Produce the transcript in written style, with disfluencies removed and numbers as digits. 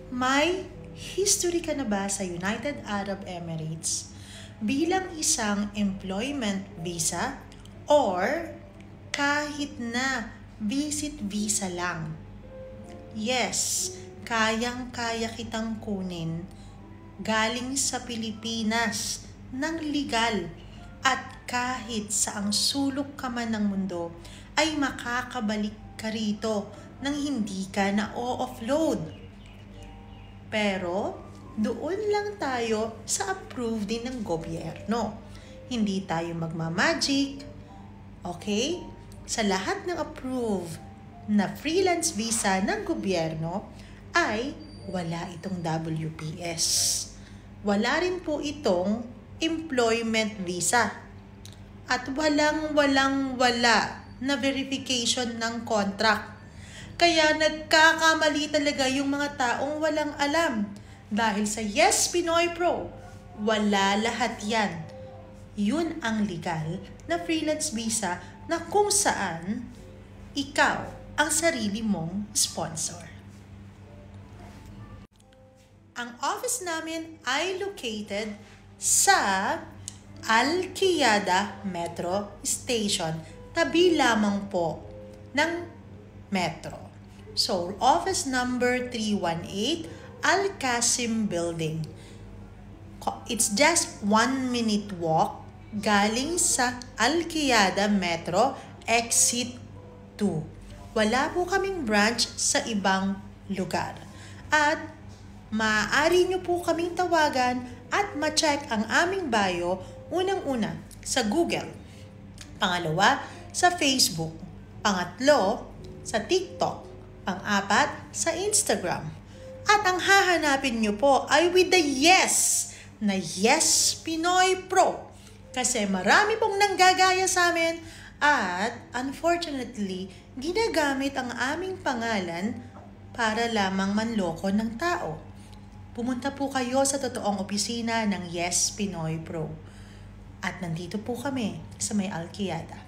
May history ka na ba sa United Arab Emirates bilang isang employment visa or kahit na visit visa lang? Yes, kayang-kaya kitang kunin galing sa Pilipinas ng legal at kahit saang sulok ka man ng mundo ay makakabalik ka rito nang hindi ka na o-offload. Pero doon lang tayo sa approved din ng gobyerno. Hindi tayo magmamagic. Okay? Sa lahat ng approved na freelance visa ng gobyerno ay wala itong WPS. Wala rin po itong employment visa. At wala na verification ng contract. Kaya nagkakamali talaga yung mga taong walang alam. Dahil sa Yes Pinoy Pro, wala lahat yan. Yun ang legal na freelance visa na kung saan ikaw ang sarili mong sponsor. Ang office namin ay located sa Al-Qiyada Metro Station. Tabi lamang po ng metro. So, office number 318, Al-Qasim Building. It's just 1 minute walk galing sa Al-Qiyada Metro Exit 2. Wala po kaming branch sa ibang lugar. At maaari nyo po kaming tawagan at ma-check ang aming bio unang-una sa Google. Pangalawa, sa Facebook. Pangatlo, sa TikTok. Pang-apat, sa Instagram. At ang hahanapin nyo po ay with the yes na Yes Pinoy Pro. Kasi marami pong nanggagaya sa amin at unfortunately, ginagamit ang aming pangalan para lamang manloko ng tao. Pumunta po kayo sa totoong opisina ng Yes Pinoy Pro. At nandito po kami sa may Al-Qiyada.